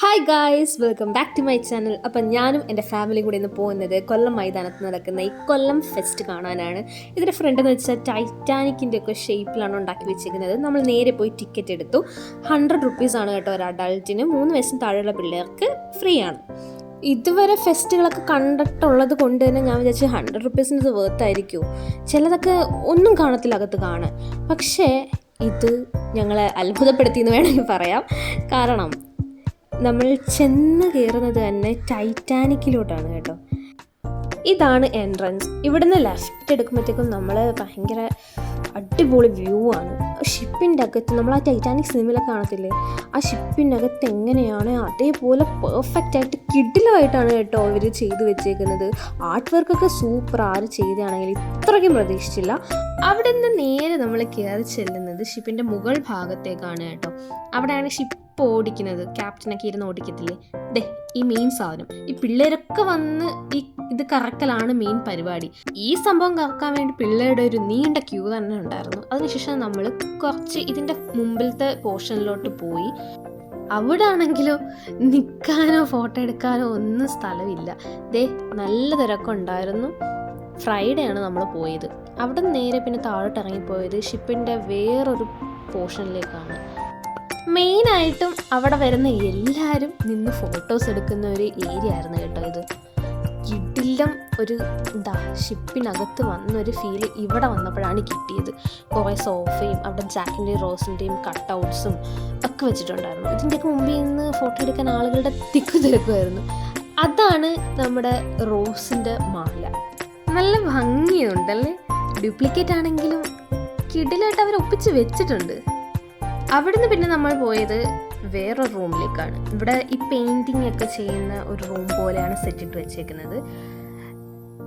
Hi guys, welcome back to my channel. അപ്പം ഞാനും എൻ്റെ ഫാമിലിയും കൂടി ഇന്ന് പോകുന്നത് കൊല്ലം മൈതാനത്ത് നടക്കുന്ന ഈ കൊല്ലം ഫെസ്റ്റ് കാണാനാണ്. ഇതിൻ്റെ ഫ്രണ്ട് എന്ന് വെച്ചാൽ ടൈറ്റാനിക്കിൻ്റെ ഒക്കെ ഷേപ്പിലാണ് ഉണ്ടാക്കി വെച്ചിരിക്കുന്നത്. നമ്മൾ നേരെ പോയി ടിക്കറ്റ് എടുത്തു. 100 റുപ്പീസാണ് കേട്ടോ ഒരു അഡൾട്ടിന്. 3 വയസ്സിന് താഴെയുള്ള പിള്ളേർക്ക് ഫ്രീ ആണ്. ഇതുവരെ ഫെസ്റ്റുകളൊക്കെ കണ്ടിട്ടുള്ളത് കൊണ്ട് തന്നെ ഞാൻ വിചാരിച്ചു 100 റുപ്പീസിന് ഇത് വേർത്തായിരിക്കും. ചിലതൊക്കെ ഒന്നും കാണത്തില്ല അകത്ത് കാണാൻ. പക്ഷേ ഇത് ഞങ്ങളെ അത്ഭുതപ്പെടുത്തിയെന്ന് വേണമെങ്കിൽ പറയാം. കാരണം നമ്മൾ ചെന്ന് കയറുന്നത് തന്നെ ടൈറ്റാനിക്കിലോട്ടാണ് കേട്ടോ. ഇതാണ് എൻട്രൻസ്. ഇവിടുന്ന് ലെഫ്റ്റ് എടുക്കുമ്പോഴത്തേക്കും നമ്മൾ ഭയങ്കര അടിപൊളി വ്യൂ ആണ്. ഷിപ്പിൻ്റെ അകത്ത് നമ്മൾ ആ ടൈറ്റാനിക് സിനിമയിലൊക്കെ കാണത്തില്ലേ, ആ ഷിപ്പിൻ്റെ അകത്ത് എങ്ങനെയാണ് അതേപോലെ പെർഫെക്റ്റ് ആയിട്ട് കിഡിലുമായിട്ടാണ് കേട്ടോ ഇവർ ചെയ്തു വെച്ചേക്കുന്നത്. ആർട്ട് വർക്കൊക്കെ സൂപ്പർ. ആര് ചെയ്തതാണെങ്കിൽ ഇത്രയ്ക്കും പ്രതീക്ഷിച്ചില്ല. അവിടെ നിന്ന് നേരെ നമ്മൾ കയറി ചെല്ലുന്നത് ഷിപ്പിൻ്റെ മുകൾ ഭാഗത്തേക്കാണ് കേട്ടോ. അവിടെയാണ് ഷിപ്പ് ഓടിക്കുന്നത്. ക്യാപ്റ്റനൊക്കെ ഇരുന്ന് ഓടിക്കത്തില്ലേ, ദേ ഈ മെയിൻ സാധനം. ഈ പിള്ളേരൊക്കെ വന്ന് ഇത് കറക്കലാണ് മെയിൻ പരിപാടി. ഈ സംഭവം കറക്കാൻ വേണ്ടി പിള്ളേരുടെ ഒരു നീണ്ട ക്യൂ തന്നെ ഉണ്ടായിരുന്നു. അതിനുശേഷം നമ്മൾ കുറച്ച് ഇതിൻ്റെ മുമ്പിലത്തെ പോർഷനിലോട്ട് പോയി. അവിടെ ആണെങ്കിലോ നിൽക്കാനോ ഫോട്ടോ എടുക്കാനോ ഒന്നും സ്ഥലമില്ല. ദേ നല്ല തിരക്കുണ്ടായിരുന്നു. ഫ്രൈഡേ ആണ് നമ്മൾ പോയത്. അവിടെ നേരെ പിന്നെ താഴോട്ട് ഇറങ്ങിപ്പോയത് ഷിപ്പിൻ്റെ വേറൊരു പോർഷനിലേക്കാണ്. മെയിനായിട്ടും അവിടെ വരുന്ന എല്ലാവരും നിന്ന് ഫോട്ടോസ് എടുക്കുന്ന ഒരു ഏരിയ ആയിരുന്നു കേട്ടോ ഇത്. കിടിലം ഒരു ഷിപ്പിനകത്ത് വന്നൊരു ഫീല് ഇവിടെ വന്നപ്പോഴാണ് കിട്ടിയത്. കുറേ സോഫയും അവിടെ ജാക്കിൻ്റെയും റോസിൻ്റെയും കട്ടൗട്ട്സും ഒക്കെ വെച്ചിട്ടുണ്ടായിരുന്നു. ഇതിൻ്റെയൊക്കെ മുമ്പിൽ നിന്ന് ഫോട്ടോ എടുക്കാൻ ആളുകളുടെ തിരക്കുമായിരുന്നു. അതാണ് നമ്മുടെ റോസിൻ്റെ മാല. നല്ല ഭംഗിയുണ്ടല്ലേ. ഡ്യൂപ്ലിക്കേറ്റ് ആണെങ്കിലും കിടിലായിട്ട് അവർ ഒപ്പിച്ച് വെച്ചിട്ടുണ്ട്. അവിടുന്ന് പിന്നെ നമ്മൾ പോയത് വേറൊരു റൂമിലേക്കാണ്. ഇവിടെ ഈ പെയിൻറ്റിങ് ഒക്കെ ചെയ്യുന്ന ഒരു റൂം പോലെയാണ് സെറ്റിട്ട് വെച്ചേക്കുന്നത്.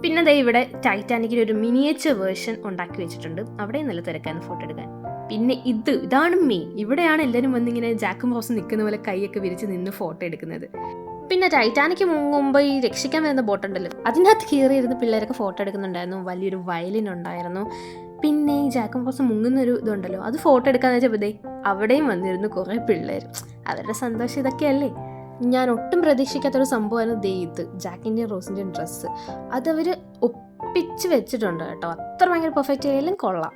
പിന്നെ ദേ ഇവിടെ ടൈറ്റാനിക്കിൻ്റെ ഒരു മിനിയേച്ചർ വേർഷൻ ഉണ്ടാക്കി വെച്ചിട്ടുണ്ട്. അവിടെ നല്ല തിരക്കാണ് ഫോട്ടോ എടുക്കാൻ. പിന്നെ ഇതാണ് മെയിൻ. ഇവിടെയാണ് എല്ലാവരും വന്നിങ്ങനെ ജാക്കും റോസും നിൽക്കുന്ന പോലെ കൈയൊക്കെ വിരിച്ച് നിന്ന് ഫോട്ടോ എടുക്കുന്നത്. പിന്നെ ടൈറ്റാനിക്ക് മുമ്പ് ഈ രക്ഷിക്കാൻ വരുന്ന ബോട്ടുണ്ടല്ലോ, അതിനകത്ത് കയറിയിരുന്ന് പിള്ളേരൊക്കെ ഫോട്ടോ എടുക്കുന്നുണ്ടായിരുന്നു. വലിയൊരു വയലിൻ ഉണ്ടായിരുന്നു. പിന്നെ ഈ ജാക്കും റോസ് മുങ്ങുന്നൊരു ഇതുണ്ടല്ലോ, അത് ഫോട്ടോ എടുക്കാന്ന് വെച്ചപ്പോൾ അവിടെയും വന്നിരുന്നു കുറേ പിള്ളേർ. അവരുടെ സന്തോഷം ഇതൊക്കെയല്ലേ. ഞാൻ ഒട്ടും പ്രതീക്ഷിക്കാത്തൊരു സംഭവമായിരുന്നു ഇത് ജാക്കിൻ്റെയും റോസിൻ്റെയും ഡ്രസ്സ്. അതവർ ഒപ്പിച്ച് വെച്ചിട്ടുണ്ട് കേട്ടോ. അത്ര ഭയങ്കര പെർഫെക്റ്റ് ആയാലും കൊള്ളാം.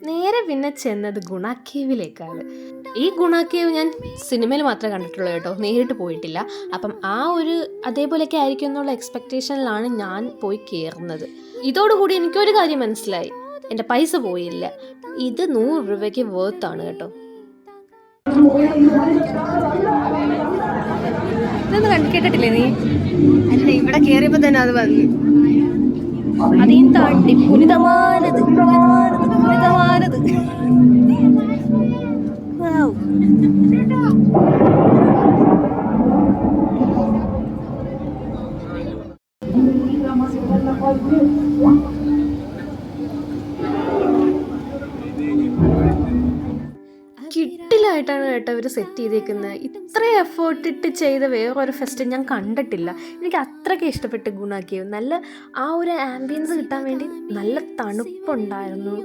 നേരെ പിന്നെ ചെന്നത് ഗുണാക്കേവിലേക്കാണ്. ഈ ഗുണാക്കേവ് ഞാൻ സിനിമയിൽ മാത്രമേ കണ്ടിട്ടുള്ളൂ കേട്ടോ, നേരിട്ട് പോയിട്ടില്ല. അപ്പം ആ ഒരു അതേപോലെയൊക്കെ ആയിരിക്കും എന്നുള്ള എക്സ്പെക്റ്റേഷനിലാണ് ഞാൻ പോയി കയറുന്നത്. ഇതോടുകൂടി എനിക്കൊരു കാര്യം മനസ്സിലായി, എൻ്റെ പൈസ പോയില്ല. ഇത് 100 രൂപയ്ക്ക് വേർത്താണ് കേട്ടോ. ഇതൊന്നും കേട്ടിട്ടില്ലേ നീ? അല്ല, ഇവിടെ കയറിയപ്പോൾ തന്നെ അത് വന്നു. അതീ താണ്ടി പുനിതമാനത് പുനിതമാനത്. കിട്ടിലായിട്ടാണ് കേട്ടോ ഇവർ സെറ്റ് ചെയ്തേക്കുന്നത്. ഇത്ര എഫേർട്ട് ഇട്ട് ചെയ്ത വേറൊരു ഫെസ്റ്റ് ഞാൻ കണ്ടിട്ടില്ല. എനിക്ക് അത്രയ്ക്ക് ഇഷ്ടപ്പെട്ട് ഗുണാക്കേവ്. നല്ല ആ ഒരു ആംബിയൻസ് കിട്ടാൻ വേണ്ടി നല്ല തണുപ്പുണ്ടായിരുന്നു.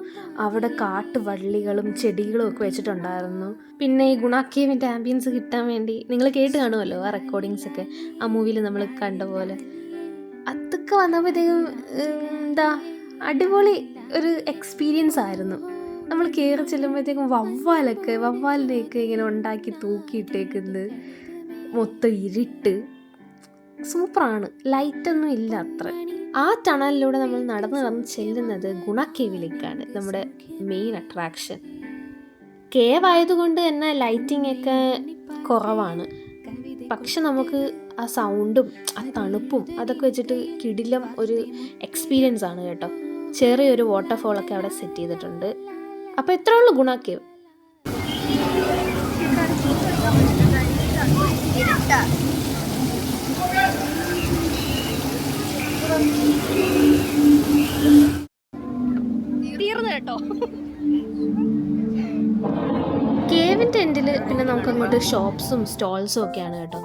അവിടെ കാട്ടുവള്ളികളും ചെടികളും ഒക്കെ വെച്ചിട്ടുണ്ടായിരുന്നു. പിന്നെ ഈ ഗുണാക്കേവിൻ്റെ ആംബിയൻസ് കിട്ടാൻ വേണ്ടി നിങ്ങൾ കേട്ട് കാണുമല്ലോ ആ റെക്കോർഡിങ്സൊക്കെ, ആ മൂവിയിൽ നമ്മൾ കണ്ട പോലെ. അതൊക്കെ വന്നപ്പോഴത്തേക്കും അടിപൊളി ഒരു എക്സ്പീരിയൻസ് ആയിരുന്നു. നമ്മൾ കയറി ചെല്ലുമ്പോഴത്തേക്കും വവ്വാലിനെയൊക്കെ ഇങ്ങനെ ഉണ്ടാക്കി തൂക്കിയിട്ടേക്കുന്നത്, മൊത്തം ഇരുട്ട്, സൂപ്പറാണ്. ലൈറ്റൊന്നും ഇല്ല അത്ര. ആ ടണലിലൂടെ നമ്മൾ നടന്ന് ചെല്ലുന്നത് ഗുണക്കേവിലേക്കാണ്, നമ്മുടെ മെയിൻ അട്രാക്ഷൻ. കേവ് ആയതുകൊണ്ട് തന്നെ ലൈറ്റിംഗ് ഒക്കെ കുറവാണ്. പക്ഷെ നമുക്ക് ആ സൗണ്ടും ആ തണുപ്പും അതൊക്കെ വെച്ചിട്ട് കിടിലം ഒരു എക്സ്പീരിയൻസ് ആണ് കേട്ടോ. ചെറിയൊരു വാട്ടർഫോളൊക്കെ അവിടെ സെറ്റ് ചെയ്തിട്ടുണ്ട്. അപ്പോൾ ഇത്രേ ഉള്ളൂ ഗുണാക്കേവ്. തീർന്നു കേട്ടോ. കേവിൻ്റെ എൻഡിൽ പിന്നെ നമുക്ക് അങ്ങോട്ട് ഷോപ്സും സ്റ്റോൾസും ഒക്കെയാണ് കേട്ടോ.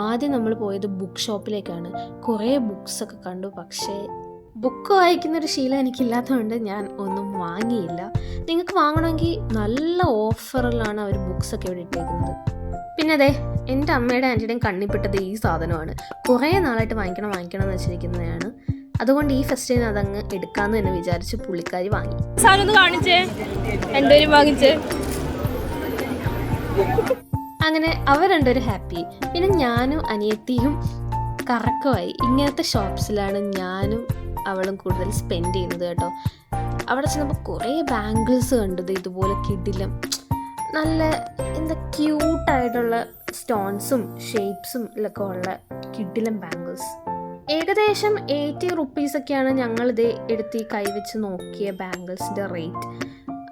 ആദ്യം നമ്മൾ പോയത് ബുക്ക് ഷോപ്പിലേക്കാണ്. കുറേ ബുക്സൊക്കെ കണ്ടു. പക്ഷേ ബുക്ക് വായിക്കുന്നൊരു ശീലം എനിക്കില്ലാത്തതുകൊണ്ട് ഞാൻ ഒന്നും വാങ്ങിയില്ല. നിങ്ങൾക്ക് വാങ്ങണമെങ്കിൽ നല്ല ഓഫറിലാണ് അവർ ബുക്സൊക്കെ ഇവിടെ ഇട്ടേക്കുന്നത്. പിന്നെ അതെ എൻ്റെ അമ്മയുടെ ആൻറ്റിയുടെയും കണ്ണിപ്പെട്ടത് ഈ സാധനമാണ്. കുറേ നാളായിട്ട് വാങ്ങിക്കണം എന്ന് വെച്ചിരിക്കുന്നതാണ്. അതുകൊണ്ട് ഈ ഫെസ്റ്റിന് അതങ്ങ് എടുക്കാമെന്ന് തന്നെ വിചാരിച്ച് പുള്ളിക്കാരി വാങ്ങി. സാധനം ഒന്ന് കാണിച്ചേ, രണ്ടുപേരും വാങ്ങിച്ചേ. അങ്ങനെ അവർ രണ്ടുപേരും ഹാപ്പി. പിന്നെ ഞാനും അനിയത്തിയും കറക്കമായി. ഇങ്ങനത്തെ ഷോപ്സിലാണ് ഞാനും അവളും കൂടുതൽ സ്പെൻഡ് ചെയ്യുന്നത് കേട്ടോ. അവിടെ ചെന്നപ്പോൾ കുറേ ബാംഗിൾസ് കണ്ടത് ഇതുപോലെ കിടിലം നല്ല എന്താ ക്യൂട്ടായിട്ടുള്ള സ്റ്റോൺസും ഷേപ്സും ഒക്കെ ഉള്ള കിടിലം ബാംഗിൾസ്. ഏകദേശം 80 റുപ്പീസൊക്കെയാണ് ഞങ്ങളിത് എടുത്ത് ഈ കൈവച്ച് നോക്കിയ ബാംഗിൾസിൻ്റെ റേറ്റ്.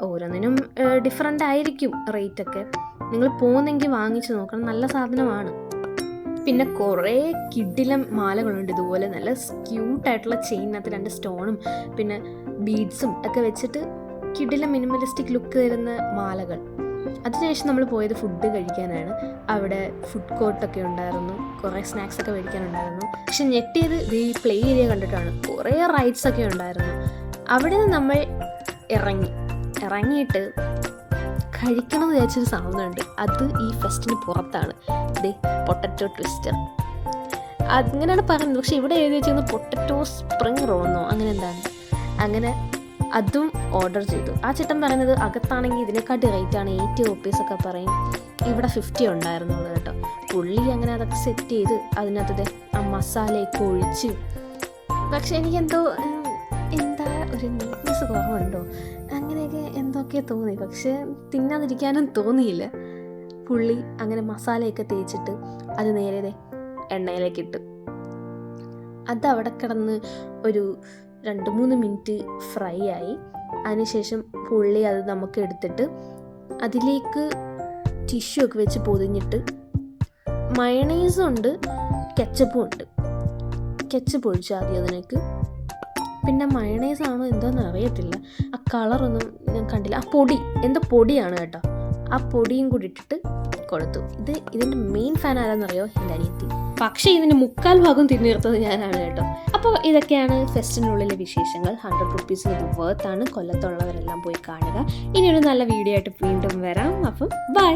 ഓരോന്നിനും ഡിഫറെൻ്റ് ആയിരിക്കും റേറ്റൊക്കെ. നിങ്ങൾ പോകുന്നെങ്കിൽ വാങ്ങിച്ച് നോക്കണം, നല്ല സാധനമാണ്. പിന്നെ കുറേ കിടിലം മാലകളുണ്ട് ഇതുപോലെ നല്ല ക്യൂട്ടായിട്ടുള്ള ചെയിനകത്ത് 2 സ്റ്റോണും പിന്നെ ബീഡ്സും ഒക്കെ വെച്ചിട്ട് കിടിലം മിനിമലിസ്റ്റിക് ലുക്ക് തരുന്ന മാലകൾ. അതിനുശേഷം നമ്മൾ പോയത് ഫുഡ് കഴിക്കാനാണ്. അവിടെ ഫുഡ് കോർട്ടൊക്കെ ഉണ്ടായിരുന്നു, കുറേ സ്നാക്സൊക്കെ മേടിക്കാനുണ്ടായിരുന്നു. പക്ഷെ ഞെട്ടിയത് ഈ പ്ലേ ഏരിയ കണ്ടിട്ടാണ്. കുറേ റൈഡ്സൊക്കെ ഉണ്ടായിരുന്നു. അവിടെ നിന്ന് നമ്മൾ ഇറങ്ങിയിട്ട് കഴിക്കണമെന്ന് വിചാരിച്ചൊരു സാധനമുണ്ട്. അത് ഈ ഫെസ്റ്റിന് പുറത്താണ്. പൊട്ടറ്റോ ട്വിസ്റ്റർ അങ്ങനെയാണ് പറയുന്നത്. പക്ഷെ ഇവിടെ എഴുതി വെച്ചിരുന്നത് പൊട്ടറ്റോ സ്പ്രിങ് റോളെന്നോ അങ്ങനെ എന്താണ്. അങ്ങനെ അതും ഓർഡർ ചെയ്തു. ആ ചേട്ടൻ പറയുന്നത് അകത്താണെങ്കിൽ ഇതിനെക്കാട്ടി റേറ്റാണ്, 80 റുപ്പീസൊക്കെ പറയും. ഇവിടെ 50 ഉണ്ടായിരുന്നുള്ളൂ കേട്ടോ. പുള്ളി അങ്ങനെ അതൊക്കെ സെറ്റ് ചെയ്ത് അതിനകത്ത് ആ മസാലയൊക്കെ ഒഴിച്ച്. പക്ഷെ എനിക്കെന്തോ എന്താ ഒരു നീറ്റ്നെസ് കുറവുണ്ടോ അങ്ങനെയൊക്കെ എന്തൊക്കെ തോന്നി. പക്ഷെ തിന്നാതിരിക്കാനും തോന്നിയില്ല. പുള്ളി അങ്ങനെ മസാലയൊക്കെ തേച്ചിട്ട് അത് നേരെ എണ്ണയിലേക്ക് ഇട്ട് അതവിടെ കിടന്ന് ഒരു 2-3 മിനിറ്റ് ഫ്രൈ ആയി. അതിനുശേഷം പുള്ളി അത് നമുക്ക് എടുത്തിട്ട് അതിലേക്ക് ടിഷ്യൂ ഒക്കെ വെച്ച് പൊതിഞ്ഞിട്ട് മയണൈസും ഉണ്ട് കെച്ചപ്പും ഉണ്ട്. കെച്ചപ്പ് ഒഴിച്ചു ആദ്യം അതിലേക്ക്. പിന്നെ മയണൈസാണോ എന്താണെന്ന് അറിയത്തില്ല, ആ കളറൊന്നും ഞാൻ കണ്ടില്ല. ആ പൊടി എന്തോ പൊടിയാണ് കേട്ടോ. ആ പൊടിയും കൂടി ഇട്ടിട്ട് കൊടുത്തു. ഇതിൻ്റെ മെയിൻ ഫാൻ ആരാന്നറിയോ? എൻ്റെ അനിയത്തി. പക്ഷേ ഇതിൻ്റെ 3/4 ഭാഗം തിരിഞ്ഞെടുത്തത് ഞാനാണ് കേട്ടോ. അപ്പോൾ ഇതൊക്കെയാണ് ഫെസ്റ്റിനുള്ളിലെ വിശേഷങ്ങൾ. 100 റുപ്പീസിന് ഇത് വേർത്താണ്. കൊല്ലത്തുള്ളവരെല്ലാം പോയി കാണുക. ഇനിയൊരു നല്ല വീഡിയോ ആയിട്ട് വീണ്ടും വരാം. അപ്പം ബൈ.